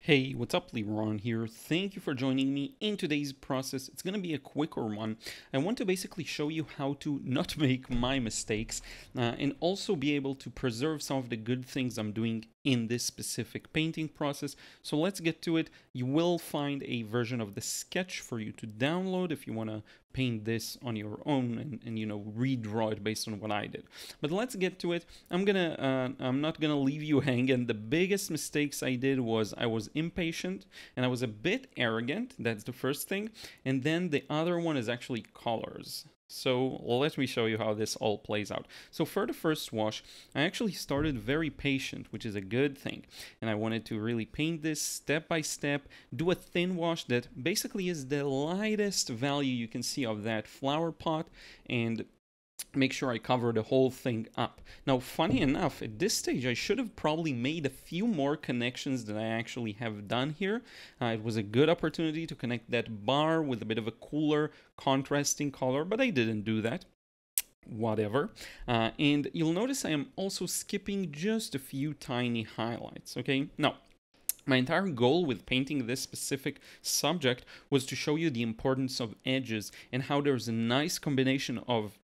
Hey, what's up, Liron here. Thank you for joining me in today's process. It's going to be a quicker one. I want to basically show you how to not make my mistakes and also be able to preserve some of the good things I'm doing in this specific painting process. So let's get to it. You will find a version of the sketch for you to download if you want to paint this on your own and redraw it based on what I did. But let's get to it. I'm not gonna leave you hanging. The biggest mistakes I did was I was impatient and I was a bit arrogant. That's the first thing. And then the other one is actually colors. So let me show you how this all plays out. So for the first wash, I actually started very patient, which is a good thing. And I wanted to really paint this step by step, do a thin wash that basically is the lightest value you can see of that flower pot, and make sure I cover the whole thing up. Now, funny enough, at this stage, I should have probably made a few more connections than I actually have done here. It was a good opportunity to connect that bar with a bit of a cooler, contrasting color, but I didn't do that. Whatever. And you'll notice I am also skipping just a few tiny highlights, okay? Now, my entire goal with painting this specific subject was to show you the importance of edges and how there's a nice combination of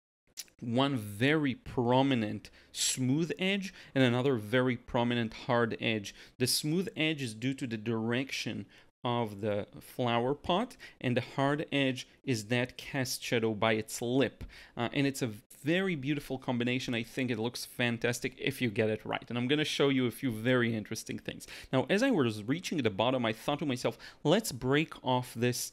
one very prominent smooth edge and another very prominent hard edge. The smooth edge is due to the direction of the flower pot, and the hard edge is that cast shadow by its lip. And it's a very beautiful combination. I think it looks fantastic if you get it right. And I'm going to show you a few very interesting things. Now, as I was reaching the bottom, I thought to myself, let's break off this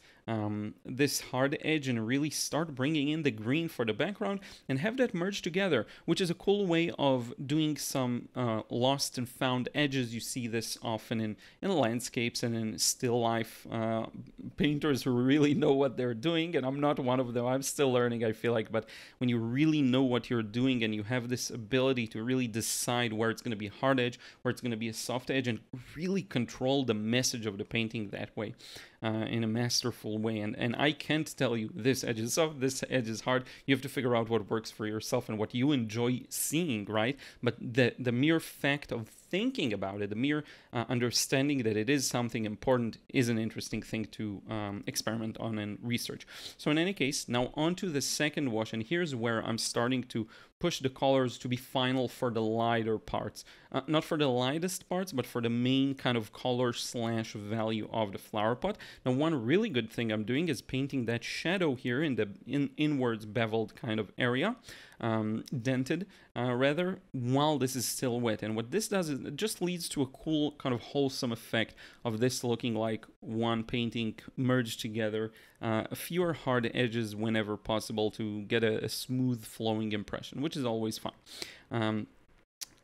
this hard edge and really start bringing in the green for the background and have that merge together, which is a cool way of doing some lost and found edges. You see this often in landscapes and in still life painters who really know what they're doing, and I'm not one of them. I'm still learning, I feel like, but when you really know what you're doing and you have this ability to really decide where it's going to be hard edge, where it's going to be a soft edge, and really control the message of the painting that way, in a masterful way. And I can't tell you this edge is soft, this edge is hard. You have to figure out what works for yourself and what you enjoy seeing, right? But the mere fact of thinking about it, the mere understanding that it is something important, is an interesting thing to experiment on and research. So in any case, now on to the second wash, and here's where I'm starting to push the colors to be final for the lighter parts. Not for the lightest parts, but for the main kind of color slash value of the flower pot. Now, one really good thing I'm doing is painting that shadow here in the inwards beveled kind of area, dented rather, while this is still wet. And what this does is it just leads to a cool kind of wholesome effect of this looking like one painting merged together, fewer hard edges whenever possible to get a smooth flowing impression, which is always fun.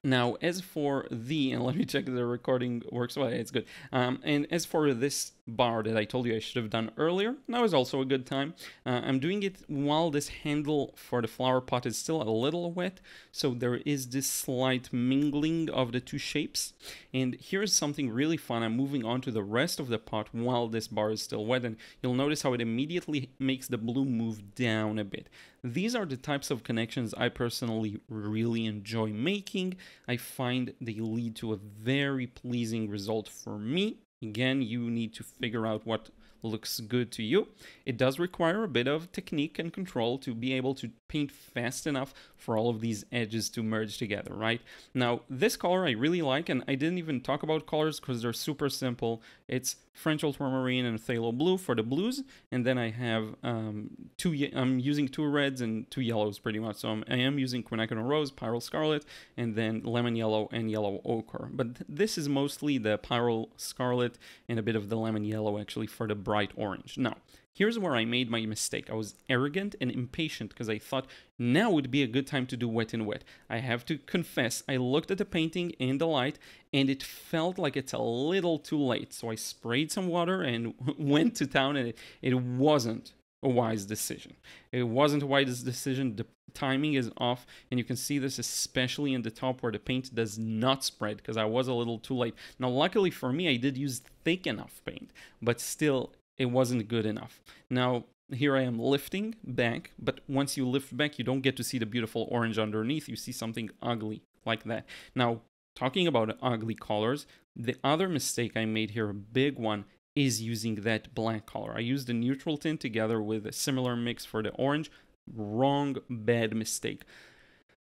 Now, as for and let me check the recording works. Well, it's good. And as for this bar that I told you I should have done earlier, that was also a good time. I'm doing it while this handle for the flower pot is still a little wet, so there is this slight mingling of the two shapes. And here's something really fun. I'm moving on to the rest of the pot while this bar is still wet, and you'll notice how it immediately makes the blue move down a bit. These are the types of connections I personally really enjoy making. I find they lead to a very pleasing result for me. Again, you need to figure out what looks good to you. It does require a bit of technique and control to be able to paint fast enough for all of these edges to merge together, right? Now, this color I really like, and I didn't even talk about colors because they're super simple. It's French ultramarine and phthalo blue for the blues, and then I have I'm using two reds and two yellows pretty much. So I am using quinacridone rose, pyrrole scarlet, and then lemon yellow and yellow ochre. But this is mostly the pyrrole scarlet and a bit of the lemon yellow actually for the bright orange. Now, here's where I made my mistake. I was arrogant and impatient because I thought now would be a good time to do wet and wet. I have to confess, I looked at the painting in the light and it felt like it's a little too late. So I sprayed some water and went to town, and it wasn't a wise decision. It wasn't a wise decision. The timing is off, and you can see this especially in the top where the paint does not spread because I was a little too late. Now, luckily for me, I did use thick enough paint, but still it wasn't good enough. Now, here I am lifting back, but once you lift back, you don't get to see the beautiful orange underneath. You see something ugly like that. Now, talking about ugly colors, the other mistake I made here, a big one, is using that black color. I used the neutral tint together with a similar mix for the orange. Wrong, bad mistake.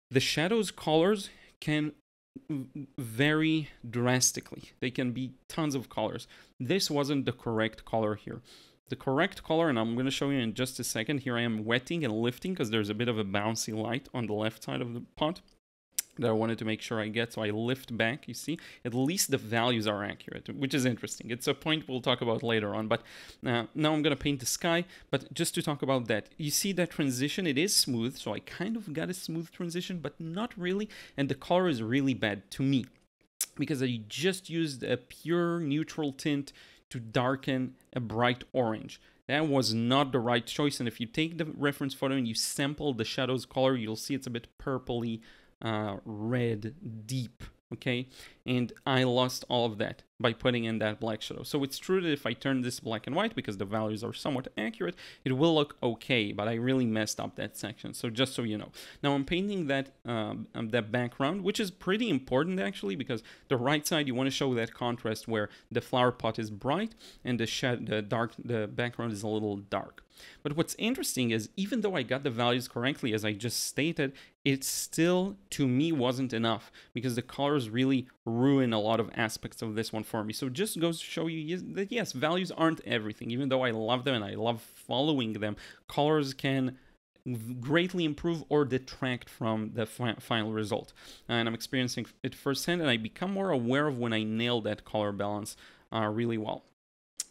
The shadows colors can vary drastically. They can be tons of colors. This wasn't the correct color here. The correct color, and I'm going to show you in just a second. Here I am wetting and lifting because there's a bit of a bouncy light on the left side of the pot that I wanted to make sure I get. So I lift back, you see, at least the values are accurate, which is interesting. It's a point we'll talk about later on, but now I'm going to paint the sky. But just to talk about that, you see that transition, it is smooth. So I kind of got a smooth transition, but not really. And the color is really bad to me because I just used a pure neutral tint to darken a bright orange. That was not the right choice. And if you take the reference photo and you sample the shadows color, you'll see it's a bit purpley, red, deep, okay? And I lost all of that by putting in that black shadow. So it's true that if I turn this black and white, because the values are somewhat accurate, it will look okay, but I really messed up that section. So just so you know. Now I'm painting that, that background, which is pretty important actually, because the right side, you want to show that contrast where the flower pot is bright and the background is a little dark. But what's interesting is even though I got the values correctly, as I just stated, it still, to me, wasn't enough because the colors really ruin a lot of aspects of this one for me. So it just goes to show you that, yes, values aren't everything. Even though I love them and I love following them, colors can greatly improve or detract from the final result. And I'm experiencing it firsthand, and I become more aware of when I nail that color balance really well.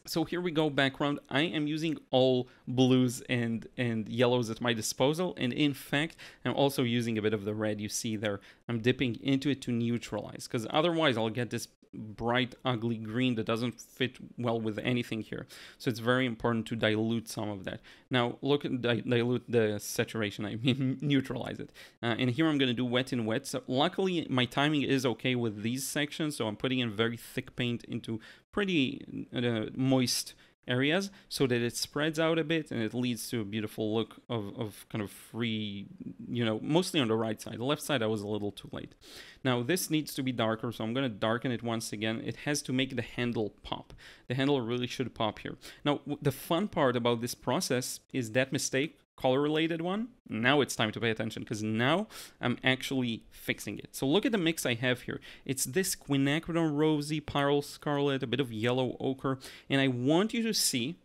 So here we go, background. I am using all blues and yellows at my disposal. And in fact, I'm also using a bit of the red you see there. I'm dipping into it to neutralize, because otherwise I'll get this bright, ugly green that doesn't fit well with anything here. So it's very important to dilute some of that. Now, look at dilute the saturation, I mean neutralize it. And here I'm going to do wet in wet. So luckily, my timing is okay with these sections. So I'm putting in very thick paint into pretty moist areas so that it spreads out a bit and it leads to a beautiful look of kind of free, you know, mostly on the right side. The left side I was a little too late. Now this needs to be darker, so I'm going to darken it once again. It has to make the handle pop. The handle really should pop here. Now the fun part about this process is that mistake, color related one, now it's time to pay attention because now I'm actually fixing it. So look at the mix I have here. It's this quinacridone rosy, pyrrole scarlet, a bit of yellow ochre, and I want you to see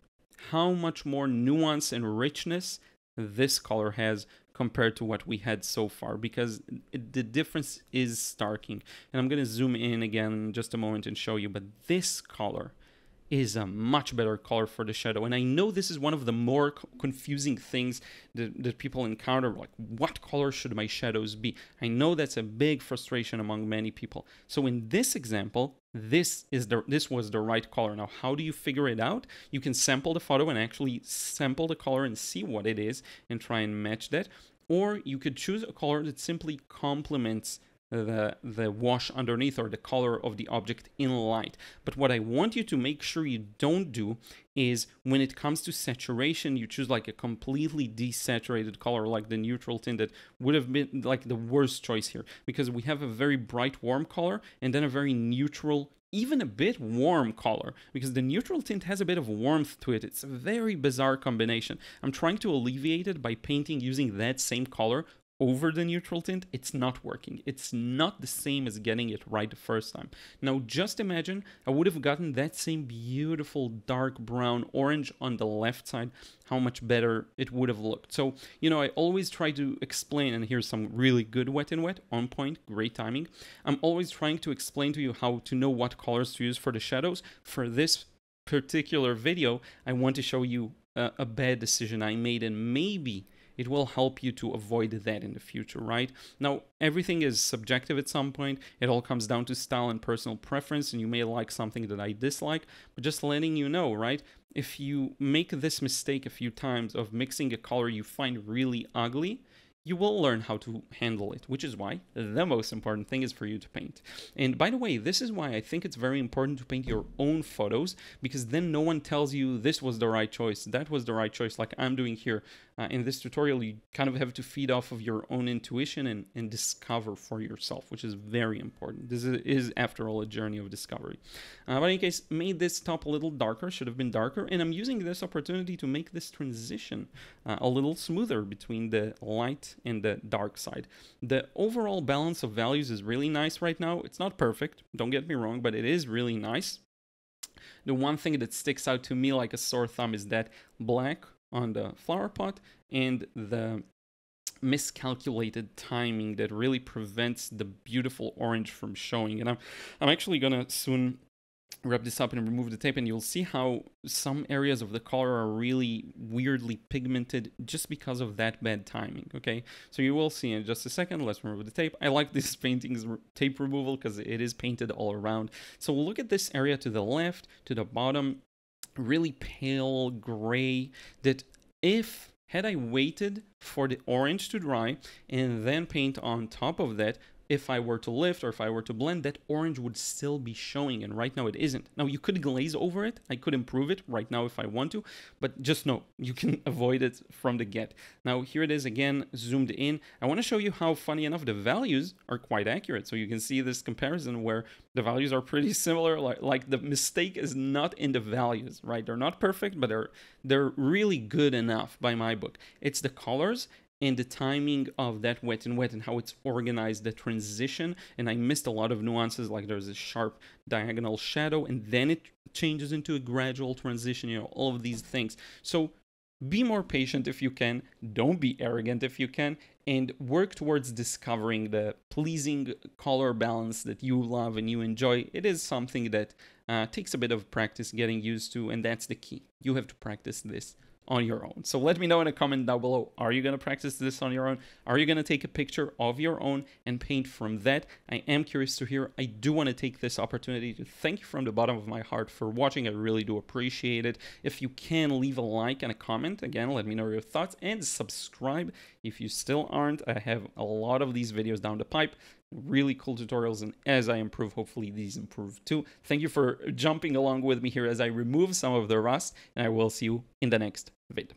how much more nuance and richness this color has compared to what we had so far, because the difference is starking. And I'm going to zoom in again in just a moment and show you, but this color is a much better color for the shadow. And I know this is one of the more confusing things that people encounter, like what color should my shadows be? I know that's a big frustration among many people. So in this example, this was the right color. Now, how do you figure it out? You can sample the photo and actually sample the color and see what it is and try and match that. Or you could choose a color that simply complements the wash underneath or the color of the object in light. But what I want you to make sure you don't do is when it comes to saturation, you choose like a completely desaturated color like the neutral tint that would have been like the worst choice here, because we have a very bright warm color and then a very neutral, even a bit warm color, because the neutral tint has a bit of warmth to it. It's a very bizarre combination. I'm trying to alleviate it by painting using that same color over the neutral tint. It's not working. It's not the same as getting it right the first time. Now just imagine I would have gotten that same beautiful dark brown orange on the left side, how much better it would have looked. So, you know, I always try to explain, and here's some really good wet and wet, on point, great timing. I'm always trying to explain to you how to know what colors to use for the shadows. For this particular video, I want to show you a bad decision I made, and maybe it will help you to avoid that in the future, right? Now, everything is subjective at some point. It all comes down to style and personal preference, and you may like something that I dislike, but just letting you know, right? If you make this mistake a few times of mixing a color you find really ugly, you will learn how to handle it, which is why the most important thing is for you to paint. And by the way, this is why I think it's very important to paint your own photos, because then no one tells you this was the right choice, that was the right choice, like I'm doing here. In this tutorial, you kind of have to feed off of your own intuition and discover for yourself, which is very important. This is, after all, a journey of discovery. But in any case, made this top a little darker, should have been darker, and I'm using this opportunity to make this transition a little smoother between the light and the dark side. The overall balance of values is really nice right now. It's not perfect, don't get me wrong, but it is really nice. The one thing that sticks out to me like a sore thumb is that black on the flower pot and the miscalculated timing that really prevents the beautiful orange from showing. And I'm actually gonna soon wrap this up and remove the tape, and you'll see how some areas of the color are really weirdly pigmented just because of that bad timing. Okay, so you will see in just a second. Let's remove the tape. I like this painting's tape removal because it is painted all around. So we'll look at this area to the left, to the bottom, really pale gray, that had I waited for the orange to dry and then paint on top of that, if I were to lift or if I were to blend, that orange would still be showing, and right now it isn't. Now, you could glaze over it. I could improve it right now if I want to, but just know you can avoid it from the get. Now, here it is again, zoomed in. I want to show you how, funny enough, the values are quite accurate. So you can see this comparison where the values are pretty similar. Like the mistake is not in the values, right? They're not perfect, but they're really good enough by my book. It's the colors and the timing of that wet and how it's organized, the transition. And I missed a lot of nuances, like there's a sharp diagonal shadow and then it changes into a gradual transition, you know, all of these things. So be more patient if you can, don't be arrogant if you can, and work towards discovering the pleasing color balance that you love and you enjoy. It is something that takes a bit of practice getting used to, and that's the key. You have to practice this on your own. So let me know in a comment down below, are you going to practice this on your own? Are you going to take a picture of your own and paint from that? I am curious to hear. I do want to take this opportunity to thank you from the bottom of my heart for watching. I really do appreciate it. If you can, leave a like and a comment. Again, let me know your thoughts, and subscribe if you still aren't. I have a lot of these videos down the pipe, really cool tutorials, and as I improve, hopefully these improve too. Thank you for jumping along with me here as I remove some of the rust, and I will see you in the next vid.